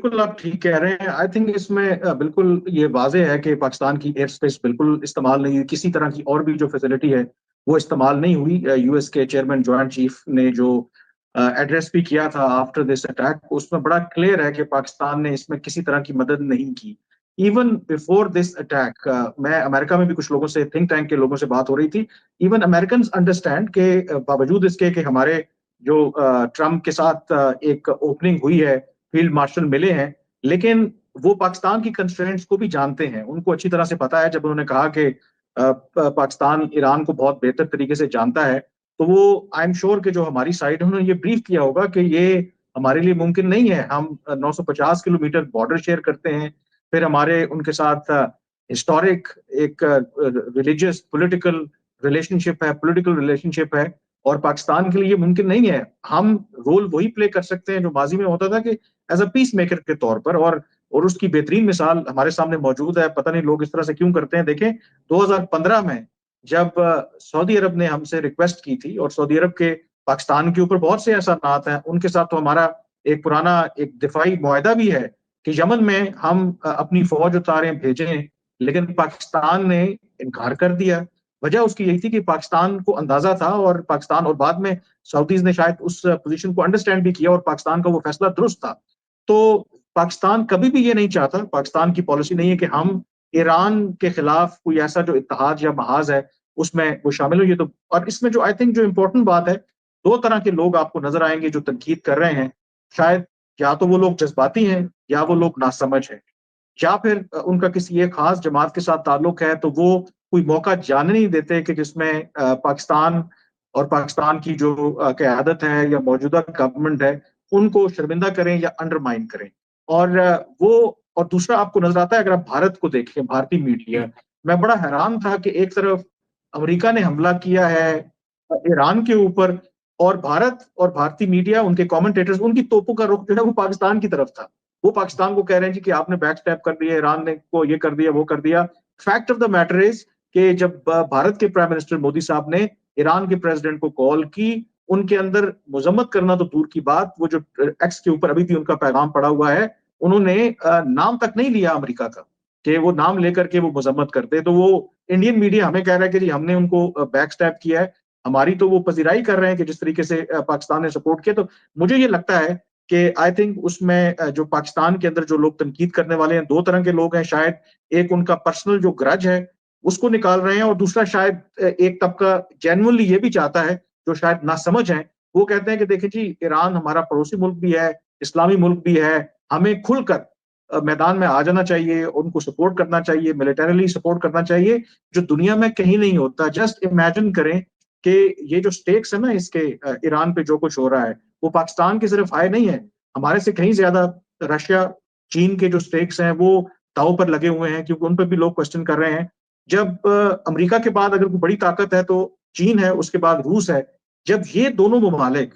बिल्कुल आप ठीक कह रहे हैं। आई थिंक इसमें बिल्कुल ये वाज़ेह है कि पाकिस्तान की एयर स्पेस बिल्कुल इस्तेमाल नहीं हुई, किसी तरह की और भी जो फैसिलिटी है वो इस्तेमाल नहीं हुई। यूएस के चेयरमैन जॉइंट चीफ ने जो एड्रेस भी किया था आफ्टर दिस अटैक, उसमें बड़ा क्लियर है कि पाकिस्तान ने इसमें किसी तरह की मदद नहीं की। इवन बिफोर दिस अटैक, मैं अमेरिका में भी कुछ लोगों से, थिंक टैंक के लोगों से बात हो रही थी। इवन अमेरिकन अंडरस्टैंड के बावजूद इसके कि हमारे जो ट्रम्प के साथ एक ओपनिंग हुई है, फील्ड मार्शल मिले हैं, लेकिन वो पाकिस्तान की कंस्ट्रेंट्स को भी जानते हैं। उनको अच्छी तरह से पता है, जब उन्होंने कहा कि पाकिस्तान ईरान को बहुत बेहतर तरीके से जानता है, तो वो आई एम श्योर कि जो हमारी साइड है उन्होंने ये ब्रीफ किया होगा कि ये हमारे लिए मुमकिन नहीं है। हम 950 किलोमीटर बॉर्डर शेयर करते हैं, फिर हमारे उनके साथ हिस्टोरिक एक रिलीजियस पॉलिटिकल रिलेशनशिप है, और पाकिस्तान के लिए ये मुमकिन नहीं है। हम रोल वही प्ले कर सकते हैं जो माजी में होता था, कि एज अ पीस मेकर के तौर पर, और उसकी बेहतरीन मिसाल हमारे सामने मौजूद है। पता नहीं लोग इस तरह से क्यों करते हैं। देखें, 2015 में जब सऊदी अरब ने हमसे रिक्वेस्ट की थी, और सऊदी अरब के पाकिस्तान के ऊपर बहुत से एहसानात हैं, उनके साथ तो हमारा एक पुराना एक दिफाई मुआहदा भी है कि यमन में हम अपनी फौज उतारें, भेजें, लेकिन पाकिस्तान ने इनकार कर दिया। वजह उसकी यही थी कि पाकिस्तान को अंदाजा था, और पाकिस्तान और बाद में सऊदीज ने शायद उस पोजीशन को अंडरस्टैंड भी किया, और पाकिस्तान का वो फैसला दुरुस्त था। तो पाकिस्तान कभी भी ये नहीं चाहता, पाकिस्तान की पॉलिसी नहीं है कि हम ईरान के खिलाफ कोई ऐसा जो इत्तेहाद या महाज है उसमें वो शामिल हुई है। तो और इसमें जो आई थिंक जो इम्पोर्टेंट बात है, दो तरह के लोग आपको नजर आएंगे जो तनकीद कर रहे हैं। शायद या तो वो लोग जज्बाती हैं, या वो लोग नासमझ हैं, या फिर उनका किसी एक खास जमात के साथ ताल्लुक है, तो वो कोई मौका जाने नहीं देते कि जिसमें पाकिस्तान और पाकिस्तान की जो क़यादत है या मौजूदा गवर्नमेंट है उनको शर्मिंदा करें या अंडरमाइन करें। और वो और दूसरा आपको नजर आता है, अगर आप भारत को देखें, भारतीय मीडिया, मैं बड़ा हैरान था कि एक तरफ अमेरिका ने हमला किया है ईरान के ऊपर, और भारत और भारतीय मीडिया, उनके कमेंटेटर्स, उनकी तोपों का रुख जो है वो पाकिस्तान की तरफ था। वो पाकिस्तान को कह रहे हैं जी कि आपने बैक स्टैप कर दिया, ईरान ने को ये कर दिया, वो कर दिया। Fact of the matter is कि जब भारत के प्राइम मिनिस्टर मोदी साहब ने ईरान के प्रेसिडेंट को कॉल की, उनके अंदर मजम्मत करना तो दूर की बात, वो जो एक्स के ऊपर अभी भी उनका पैगाम पड़ा हुआ है, उन्होंने नाम तक नहीं लिया अमेरिका का, कि वो नाम लेकर के वो मजम्मत करते। तो वो इंडियन मीडिया हमें कह रहा है कि जी हमने उनको बैक स्टैप किया है। हमारी तो वो पजीराई कर रहे हैं कि जिस तरीके से पाकिस्तान ने सपोर्ट किया। तो मुझे ये लगता है कि आई थिंक उसमें जो पाकिस्तान के अंदर जो लोग तनकीद करने वाले हैं, दो तरह के लोग हैं। शायद एक उनका पर्सनल जो ग्रज है उसको निकाल रहे हैं, और दूसरा शायद एक तबका जेन्युइनली ये भी चाहता है, जो शायद नासमझ है। वो कहते हैं कि देखिए जी, ईरान हमारा पड़ोसी मुल्क भी है, इस्लामी मुल्क भी है, हमें खुलकर मैदान में आ जाना चाहिए, उनको सपोर्ट करना चाहिए, मिलिटरीली सपोर्ट करना चाहिए, जो दुनिया में कहीं नहीं होता। जस्ट इमेजिन करें कि ये जो स्टेक्स है ना इसके, ईरान पे जो कुछ हो रहा है, वो पाकिस्तान के सिर्फ हाई नहीं है, हमारे से कहीं ज्यादा रशिया, चीन के जो स्टेक्स हैं वो दांव पर लगे हुए हैं, क्योंकि उन पर भी लोग क्वेश्चन कर रहे हैं। जब अमेरिका के बाद अगर कोई बड़ी ताकत है तो चीन है, उसके बाद रूस है। जब ये दोनों ममालिक,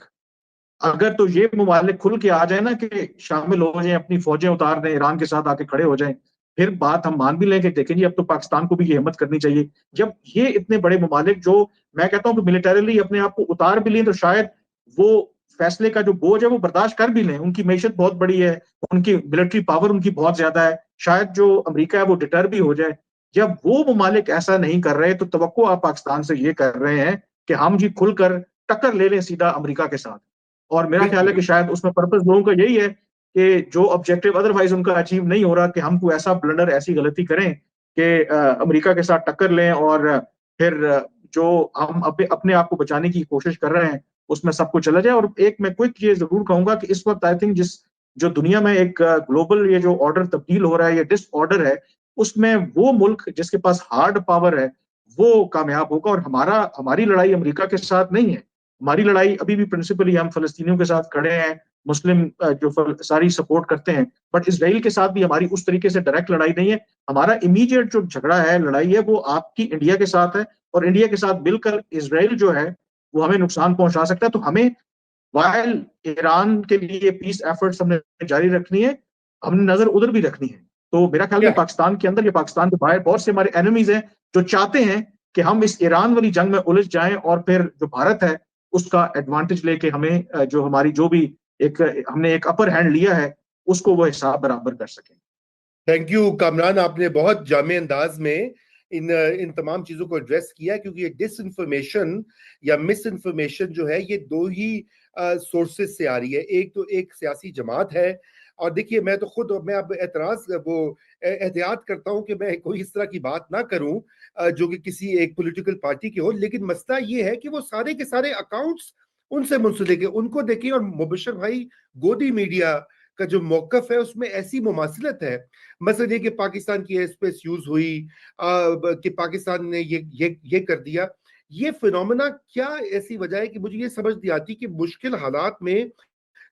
अगर तो ये ममालिक खुल के आ जाए ना कि शामिल हो जाए, अपनी फौजें उतार दें, ईरान के साथ आके खड़े हो जाएं, फिर बात हम मान भी लें कि देखें जी अब तो पाकिस्तान को भी ये हिम्मत करनी चाहिए। जब ये इतने बड़े ममालिक, जो मैं कहता हूं कि मिलिटरीली अपने आप को उतार भी लें, तो शायद वो फैसले का जो बोझ है वो बर्दाश्त कर भी लें। उनकी मैशत बहुत बड़ी है, उनकी मिलिट्री पावर उनकी बहुत ज्यादा है, शायद जो अमेरिका है वो डिटर भी हो जाए। जब वो ममालिक ऐसा नहीं कर रहे, तो तवक्को आप पाकिस्तान से ये कर रहे हैं कि हम जी खुलकर टक्कर ले लें सीधा अमेरिका के साथ। और मेरा ख्याल है कि शायद उसमें पर्पस लोगों का यही है कि जो ऑब्जेक्टिव अदरवाइज उनका अचीव नहीं हो रहा, कि हम कोई ऐसा ब्लंडर, ऐसी गलती करें कि अमेरिका के साथ टक्कर लें, और फिर जो हम अपने आप को बचाने की कोशिश कर रहे हैं उसमें सब कुछ चला जाए। और एक मैं क्विक ये जरूर कहूंगा कि इस वक्त आई थिंक जिस जो दुनिया में एक ग्लोबल ये जो ऑर्डर तब्दील हो रहा है, ये डिसऑर्डर है, उसमें वो मुल्क जिसके पास हार्ड पावर है वो कामयाब होगा। और हमारी लड़ाई अमेरिका के साथ नहीं है, हमारी लड़ाई अभी भी प्रिंसिपली हम फलस्तीनियों के साथ खड़े हैं, मुस्लिम जो सारी सपोर्ट करते हैं, बट इसराइल के साथ भी हमारी उस तरीके से डायरेक्ट लड़ाई नहीं है। हमारा इमीडिएट जो झगड़ा है, लड़ाई है, वो आपकी इंडिया के साथ है, और इंडिया के साथ मिलकर इसराइल जो है वो हमें नुकसान पहुंचा सकता है। तो हमें वाइल ईरान के लिए पीस एफर्ट्स हमने जारी रखनी है, हमने नजर उधर भी रखनी है। तो मेरा ख्याल है पाकिस्तान के अंदर या पाकिस्तान के बाहर बहुत से हमारे एनिमीज हैं जो चाहते हैं कि हम इस ईरान वाली जंग में उलझ जाएं, और फिर जो भारत है उसका एडवांटेज लेके हमें जो हमारी जो भी एक हमने एक अपर हैंड लिया है उसको वो हिसाब बराबर कर सकें। थैंक यू कामरान, आपने बहुत जामे अंदाज में इन तमाम चीजों को एड्रेस किया, क्योंकि ये डिसइंफॉर्मेशन या मिस इन्फॉर्मेशन जो है ये दो ही सोर्सेज से आ रही है। एक तो एक सियासी जमात है, और देखिए मैं तो खुद, मैं अब एतराज वो एहतियात करता हूं कि मैं कोई इस तरह की बात ना करूं जो कि किसी एक पॉलिटिकल पार्टी के हो, लेकिन मसला ये है कि वो सारे के सारे अकाउंट्स उनसे मुंसलिक है, उनको देखिए। और मुबशर भाई, गोदी मीडिया का जो मौकफ है उसमें ऐसी मुमासिलत है, मसलन ये कि पाकिस्तान की एयर स्पेस यूज हुई, कि पाकिस्तान ने ये कर दिया। ये फिनोमेना क्या ऐसी वजह है कि मुझे ये समझ नहीं आती कि मुश्किल हालात में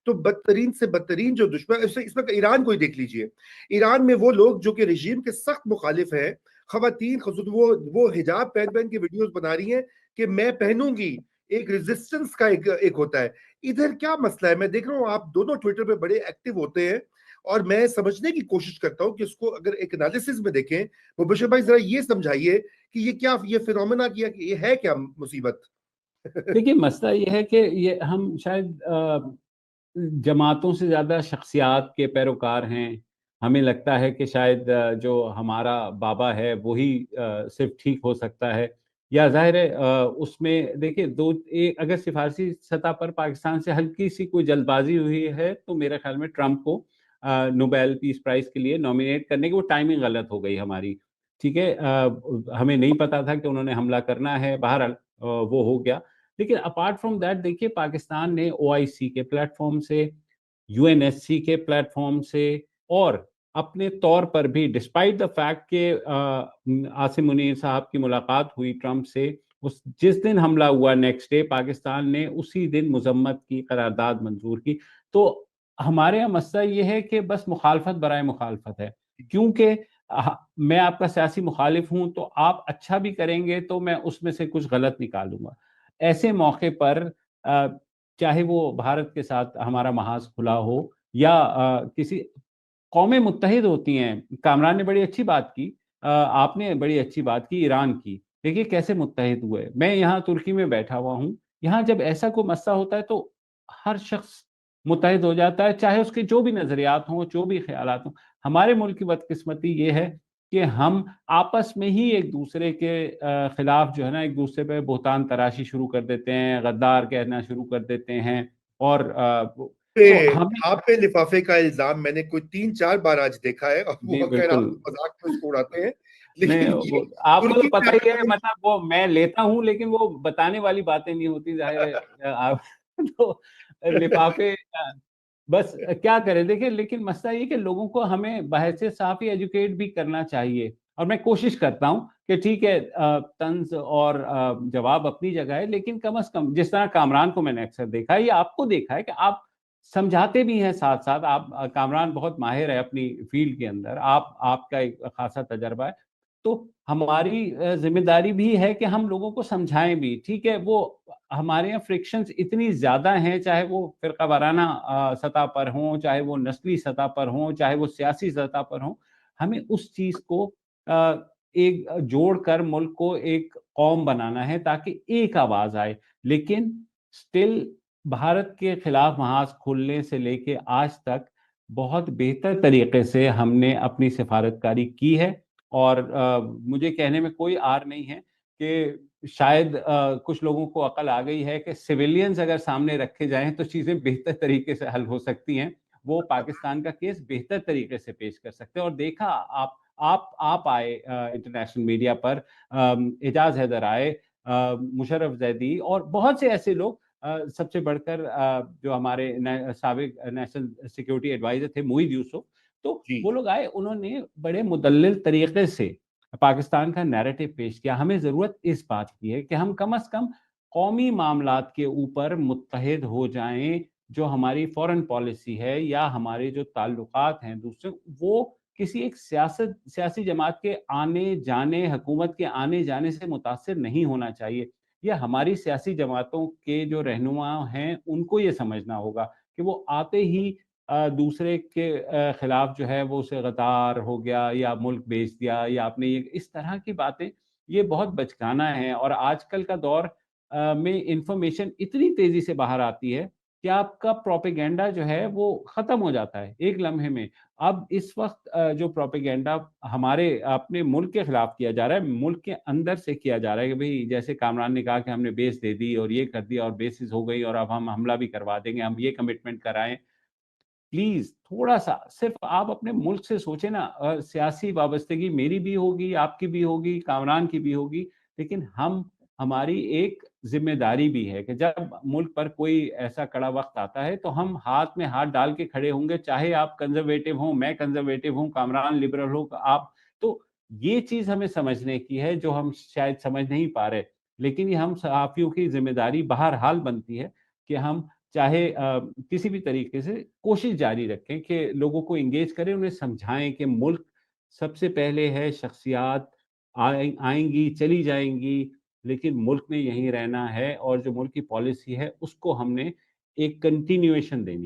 तो बदतरीन से बदतरीन जो दुश्मन, इसमें ईरान को ही देख लीजिए। ईरान में वो लोग जो कि रजीम के सख्त मुखालिफ हैं, खवातीन खुद वो हिजाब पहन पहन के वीडियोस बना रही हैं कि मैं पहनूंगी, एक रेजिस्टेंस का एक होता है। इधर क्या मसला है? मैं देख रहा हूँ आप दोनों ट्विटर पे बड़े एक्टिव होते हैं, और मैं समझने की कोशिश करता हूँ कि उसको अगर एक एनालिसिस में देखें। मुबशर भाई जरा ये समझाइए कि ये क्या, ये फिनोमेना किया, ये है क्या मुसीबत? देखिए, मसला ये है कि ये हम शायद जमातों से ज़्यादा शख्सियात के पैरोकार हैं। हमें लगता है कि शायद जो हमारा बाबा है वही सिर्फ ठीक हो सकता है, या ज़ाहिर है उसमें देखिए अगर सिफारशी सतह पर पाकिस्तान से हल्की सी कोई जल्दबाजी हुई है तो मेरे ख्याल में ट्रंप को नोबेल पीस प्राइज़ के लिए नॉमिनेट करने की वो टाइमिंग गलत हो गई हमारी। ठीक है, हमें नहीं पता था कि उन्होंने हमला करना है, बहरहाल वो हो गया। लेकिन अपार्ट फ्रॉम दैट देखिए, पाकिस्तान ने ओआईसी के प्लेटफॉर्म से, यूएनएससी के प्लेटफॉर्म से, और अपने तौर पर भी, डिस्पाइट द फैक्ट के आसिम मुनीर साहब की मुलाकात हुई ट्रंप से, उस जिस दिन हमला हुआ नेक्स्ट डे पाकिस्तान ने उसी दिन मुजम्मत की करारदाद मंजूर की। तो हमारे यहाँ मसला ये है कि बस मुखालफत बराए मुखालफत है, क्योंकि मैं आपका सियासी मुखालिफ हूं तो आप अच्छा भी करेंगे तो मैं उसमें से कुछ गलत निकालूंगा। ऐसे मौके पर चाहे वो भारत के साथ हमारा महाज खुला हो या किसी कौमें मुत्तहिद होती हैं। कामरान ने बड़ी अच्छी बात की, आपने बड़ी अच्छी बात की ईरान की। देखिए कैसे मुत्तहिद हुए। मैं यहाँ तुर्की में बैठा हुआ हूँ, यहाँ जब ऐसा कोई मसला होता है तो हर शख्स मुत्तहिद हो जाता है, चाहे उसके जो भी नजरियात हों, जो भी ख्यालात हों। हमारे मुल्क की बदकिस्मती ये है कि हम आपस में ही एक दूसरे के खिलाफ जो है ना, एक दूसरे पे बहुतान तराशी शुरू कर देते हैं, गद्दार कहना शुरू कर देते हैं, और तो हमें आप पे लिफाफे का इल्जाम मैंने कोई 3-4 बार आज देखा है, और जी वो खैर आप बिल्कुल। मजाक में उसको उड़ाते हैं, नहीं, लेकिन ये वो आपको तो तुर्की पता में ही है, मतलब वो मैं लेता हूँ लेकिन वो बताने वाली बातें नहीं होती, जाहिर है आप तो लिफाफे बस क्या करें। देखिए, लेकिन मसला ये कि लोगों को हमें बहसे साफ ही एजुकेट भी करना चाहिए, और मैं कोशिश करता हूँ कि ठीक है, तंज और जवाब अपनी जगह है, लेकिन कम से कम जिस तरह कामरान को मैंने अक्सर देखा है, या आपको देखा है कि आप समझाते भी हैं साथ साथ। आप कामरान बहुत माहिर है अपनी फील्ड के अंदर, आपका एक खासा तजर्बा है। तो हमारी जिम्मेदारी भी है कि हम लोगों को समझाएं भी। ठीक है, वो हमारे यहाँ फ्रिक्शंस इतनी ज्यादा हैं, चाहे वो फिरका वाराना सतह पर हों, चाहे वो नस्ली सतह पर हों, चाहे वो सियासी सतह पर हों। हमें उस चीज को एक जोड़कर मुल्क को एक कौम बनाना है ताकि एक आवाज आए। लेकिन स्टिल भारत के खिलाफ महाज खोलने से लेके आज तक बहुत बेहतर तरीके से हमने अपनी सिफारतकारी की है, और मुझे कहने में कोई आर नहीं है कि शायद कुछ लोगों को अकल आ गई है कि सिविलियंस अगर सामने रखे जाएं तो चीजें बेहतर तरीके से हल हो सकती हैं। वो पाकिस्तान का केस बेहतर तरीके से पेश कर सकते हैं। और देखा, आप आए इंटरनेशनल मीडिया पर, एजाज हैदर आए, मुशर्रफ जैदी, और बहुत से ऐसे लोग, सबसे बढ़कर जो हमारे साबिक नेशनल सिक्योरिटी एडवाइजर थे मुईद यूसुफ, तो जी। वो लोग आए, उन्होंने बड़े मुदल्लिल तरीके से पाकिस्तान का नैरेटिव पेश किया। हमें जरूरत इस बात की है कि हम कम से कम कौमी मामलात के ऊपर मुत्तहिद हो जाएं। जो हमारी फॉरेन पॉलिसी है या हमारे जो ताल्लुकात हैं दूसरे, वो किसी एक सियासी जमात के आने जाने, हुकूमत के आने जाने से मुतासिर नहीं होना चाहिए। ये हमारी सियासी जमातों के जो रहनुमा हैं उनको ये समझना होगा कि वो आते ही दूसरे के खिलाफ जो है वो उसे गद्दार हो गया या मुल्क बेच दिया या आपने ये इस तरह की बातें, ये बहुत बचकाना है। और आजकल का दौर में इंफॉर्मेशन इतनी तेजी से बाहर आती है कि आपका प्रोपेगेंडा जो है वो ख़त्म हो जाता है एक लम्हे में। अब इस वक़्त जो प्रोपेगेंडा हमारे अपने मुल्क के खिलाफ किया जा रहा है, मुल्क के अंदर से किया जा रहा है कि भई जैसे कामरान ने कहा कि हमने बेस दे दी और ये कर दिया और बेसिस हो गई और अब हम हमला भी करवा देंगे, हम ये कमिटमेंट कराएँ। प्लीज़ थोड़ा-सा सिर्फ़ आप अपने मुल्क से सोचें ना। सियासी वाबस्तगी मेरी भी होगी, आपकी भी होगी, कामरान की भी होगी, लेकिन हमारी एक ज़िम्मेदारी भी है कि जब मुल्क पर कोई ऐसा कड़ा वक़्त आता है, तो हम हाथ में हाथ डाल के खड़े होंगे, चाहे आप कंज़र्वेटिव हों, मैं कंज़र्वेटिव हूँ, कामरान लिबरल हो, आप। तो ये चीज़ हमें समझने की है, जो हम शायद समझ नहीं पा रहे। लेकिन ये हम सहाफ़ियों की ज़िम्मेदारी बहरहाल बनती है कि हम चाहे किसी भी तरीके से कोशिश जारी रखें कि लोगों को एंगेज करें, उन्हें समझाएँ कि मुल्क सबसे पहले है, शख्सियात आएँगी, चली जाएँगी, लेकिन मुल्क ने यहीं रहना है और जो मुल्क की पॉलिसी है, उसको हमने एक कंटिन्यूएशन देनी है।